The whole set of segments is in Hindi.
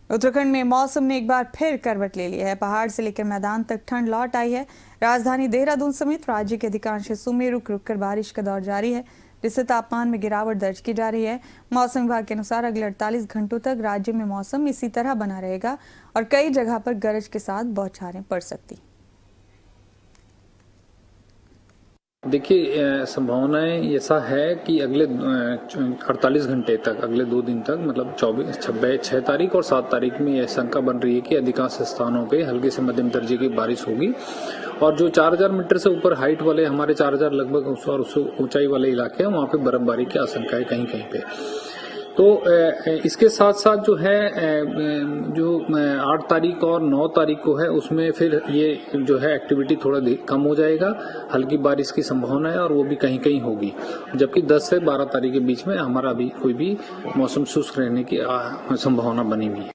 उत्तराखंड में मौसम ने एक बार फिर करवट ले लिया है। पहाड़ से लेकर मैदान तक ठंड लौट आई है। राजधानी देहरादून समेत राज्य के अधिकांश हिस्सों में रुक रुक कर बारिश का दौर जारी है, जिससे तापमान में गिरावट दर्ज की जा रही है। मौसम विभाग के अनुसार अगले 48 घंटों तक राज्य में मौसम इसी तरह बना रहेगा और कई जगह पर गरज के साथ बौछारें पड़ सकती। देखिए, संभावनाएं ऐसा है कि अगले 48 घंटे तक, अगले 2 दिन तक, मतलब 6 तारीख और 7 तारीख में यह शंका बन रही है कि अधिकांश स्थानों पे हल्की से मध्यम दर्जे की बारिश होगी। और जो 4000 मीटर से ऊपर हाइट वाले हमारे 4000 लगभग और उससे ऊंचाई वाले इलाके हैं, वहां पे बर्फबारी की आशंका है कहीं कहीं पे। तो इसके साथ साथ जो है, जो 8 तारीख और 9 तारीख को है, उसमें फिर ये जो है एक्टिविटी थोड़ा कम हो जाएगा, हल्की बारिश की संभावना है और वो भी कहीं कहीं होगी। जबकि 10 से 12 तारीख के बीच में हमारा अभी कोई भी मौसम शुष्क रहने की संभावना बनी हुई है।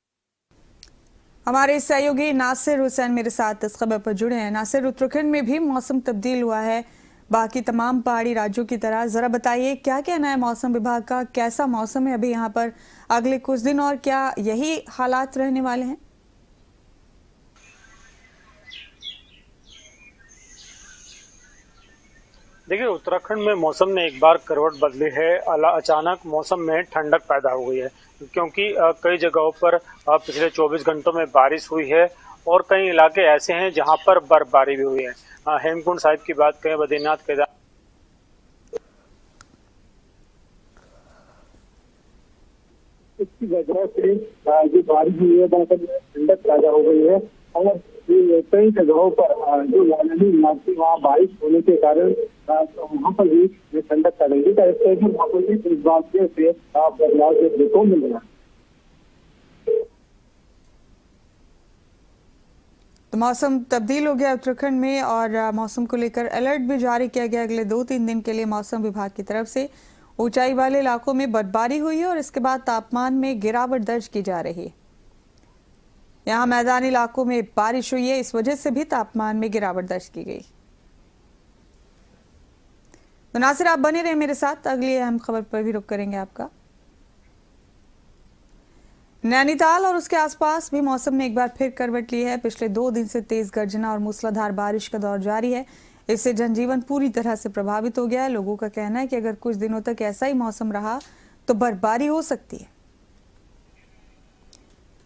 हमारे सहयोगी नासिर हुसैन मेरे साथ इस खबर पर जुड़े हैं। नासिर, उत्तराखंड में भी मौसम तब्दील हुआ है बाकी तमाम पहाड़ी राज्यों की तरह, जरा बताइए क्या कहना है मौसम विभाग का, कैसा मौसम है अभी यहाँ पर अगले कुछ दिन, और क्या यही हालात रहने वाले हैं? देखिए, उत्तराखंड में मौसम ने एक बार करवट बदली है। अचानक मौसम में ठंडक पैदा हो गई है, क्योंकि कई जगहों पर पिछले 24 घंटों में बारिश हुई है और कई इलाके ऐसे हैं जहां पर बर्फबारी भी हुई है। हेमकुंड साहिब की बात करें, बद्रीनाथ, केदार, इसकी वजह से जो बारिश हुई है वहाँ पर ठंडक पैदा हो गई है और कई जगहों पर जो मैदानी इलाके वहाँ बारिश होने के कारण वहाँ पर भी ठंडक पैदा हुई है। वहाँ पर भी इस बात से बदलाव देखने को मिल रहा है। तो मौसम तब्दील हो गया उत्तराखंड में और मौसम को लेकर अलर्ट भी जारी किया गया अगले 2-3 दिन के लिए मौसम विभाग की तरफ से। ऊंचाई वाले इलाकों में बर्फबारी हुई है और इसके बाद तापमान में गिरावट दर्ज की जा रही है। यहाँ मैदानी इलाकों में बारिश हुई है, इस वजह से भी तापमान में गिरावट दर्ज की गई। तो नासिर, आप बने रहे मेरे साथ, अगली अहम खबर पर भी रुक करेंगे आपका। नैनीताल और उसके आसपास भी मौसम ने एक बार फिर करवट ली है। पिछले 2 दिन से तेज गर्जना और मूसलाधार बारिश का दौर जारी है। इससे जनजीवन पूरी तरह से प्रभावित हो गया है। लोगों का कहना है कि अगर कुछ दिनों तक ऐसा ही मौसम रहा तो बर्फबारी हो सकती है।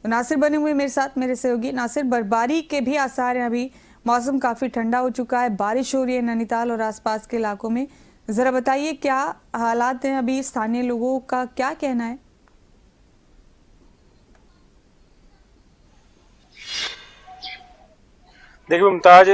तो नासिर बने हुए मेरे साथ, मेरे सहयोगी। नासिर, बर्फबारी के भी आसार हैं अभी, मौसम काफी ठंडा हो चुका है, बारिश हो रही है नैनीताल और आसपास के इलाकों में, जरा बताइए क्या हालात हैं अभी, स्थानीय लोगों का क्या कहना है? देखिए मुमताज,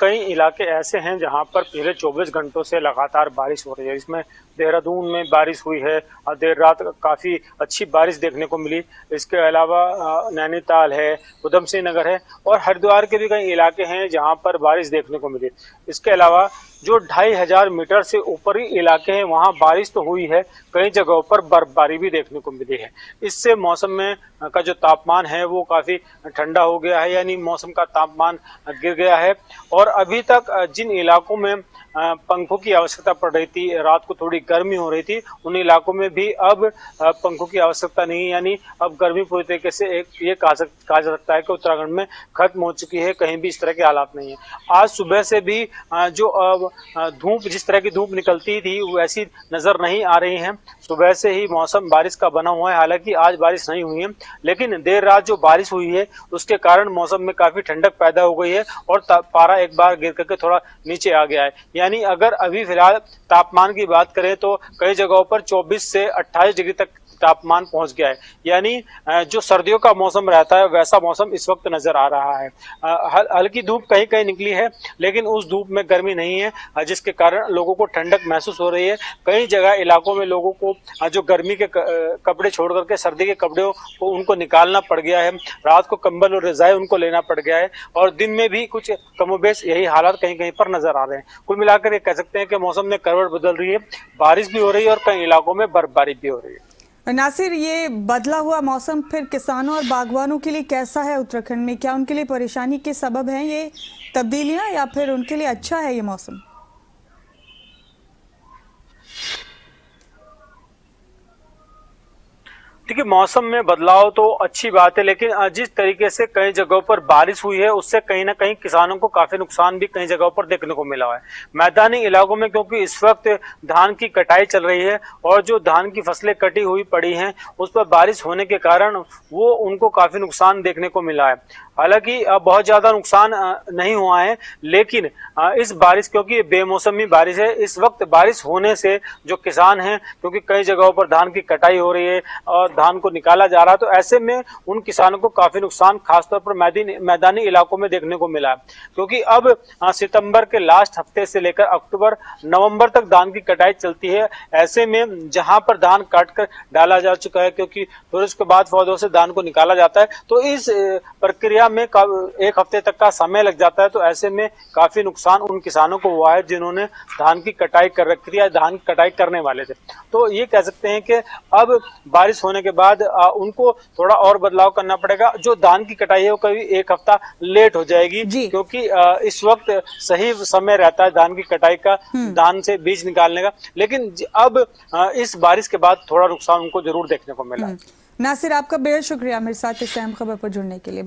कई इलाके ऐसे हैं जहां पर पिछले 24 घंटों से लगातार बारिश हो रही है। इसमें देहरादून में बारिश हुई है और देर रात काफ़ी अच्छी बारिश देखने को मिली। इसके अलावा नैनीताल है, उधम सिंह नगर है और हरिद्वार के भी कई इलाके हैं जहां पर बारिश देखने को मिली। इसके अलावा जो 2500 मीटर से ऊपरी इलाके हैं वहां बारिश तो हुई है, कई जगहों पर बर्फबारी भी देखने को मिली है। इससे मौसम में का जो तापमान है वो काफ़ी ठंडा हो गया है, यानी मौसम का तापमान गिर गया है। और अभी तक जिन इलाकों में पंखों की आवश्यकता पड़ रही थी, रात को थोड़ी गर्मी हो रही थी, उन इलाकों में भी अब पंखों की आवश्यकता नहीं, यानी अब गर्मी पूरी तरीके से ये कहा जा सकता है कि उत्तराखंड में खत्म हो चुकी है, कहीं भी इस तरह के हालात नहीं है। आज सुबह से भी जो धूप, जिस तरह की धूप निकलती थी वैसी नजर नहीं आ रही है। सुबह से ही मौसम बारिश का बना हुआ है, हालांकि आज बारिश नहीं हुई है, लेकिन देर रात जो बारिश हुई है उसके कारण मौसम में काफी ठंडक पैदा हो गई है और पारा एक बार गिर करके थोड़ा नीचे आ गया है। यानी अगर अभी फिलहाल तापमान की बात करें तो कई जगहों पर 24 से 28 डिग्री तक तापमान पहुंच गया है, यानी जो सर्दियों का मौसम रहता है वैसा मौसम इस वक्त नजर आ रहा है। हल्की धूप कहीं कहीं निकली है, लेकिन उस धूप में गर्मी नहीं है, जिसके कारण लोगों को ठंडक महसूस हो रही है। कई जगह इलाकों में लोगों को जो गर्मी के कपड़े छोड़ करके सर्दी के कपड़े को उनको निकालना पड़ गया है। रात को कंबल और रजाई उनको लेना पड़ गया है और दिन में भी कुछ कमोबेश यही हालात कहीं कहीं पर नजर आ रहे हैं। कुल मिलाकर ये कह सकते हैं कि मौसम में करवट बदल रही है, बारिश भी हो रही है और कई इलाकों में बर्फबारी भी हो रही है। नासिर, ये बदला हुआ मौसम फिर किसानों और बागवानों के लिए कैसा है उत्तराखंड में? क्या उनके लिए परेशानी के सबब हैं ये तब्दीलियां या फिर उनके लिए अच्छा है ये मौसम? देखिए, मौसम में बदलाव तो अच्छी बात है, लेकिन जिस तरीके से कई जगहों पर बारिश हुई है उससे कहीं ना कहीं किसानों को काफी नुकसान भी कई जगहों पर देखने को मिला है। मैदानी इलाकों में क्योंकि इस वक्त धान की कटाई चल रही है और जो धान की फसलें कटी हुई पड़ी हैं उस पर बारिश होने के कारण वो उनको काफी नुकसान देखने को मिला है। हालांकि बहुत ज्यादा नुकसान नहीं हुआ है, लेकिन इस बारिश, क्योंकि बेमौसमी बारिश है, इस वक्त बारिश होने से जो किसान हैं, क्योंकि कई जगहों पर धान की कटाई हो रही है और धान को निकाला जा रहा है, तो ऐसे में उन किसानों को काफी नुकसान खासतौर पर मैदानी इलाकों में देखने को मिला है। क्योंकि अब सितंबर के लास्ट हफ्ते से लेकर अक्टूबर नवंबर तक धान की कटाई चलती है। ऐसे में जहां पर धान काट कर डाला जा चुका है, क्योंकि फिर उसके बाद पौधों से धान को निकाला जाता है, तो इस प्रक्रिया में एक हफ्ते तक का समय लग जाता है। तो ऐसे में काफी नुकसान उन किसानों को हुआ है जिन्होंने धान की कटाई कर रखी थी या धान की कटाई करने वाले थे। तो ये कह सकते हैं कि अब बारिश होने के बाद उनको थोड़ा और बदलाव करना पड़ेगा। जो धान की कटाई है वो कभी एक हफ्ता लेट हो जाएगी, क्योंकि इस वक्त सही समय रहता है धान की कटाई का, धान से बीज निकालने का। लेकिन अब इस बारिश के बाद थोड़ा नुकसान उनको जरूर देखने को मिला। नासिर, आपका बेहद शुक्रिया मेरे साथ इस अहम खबर पर जुड़ने के लिए।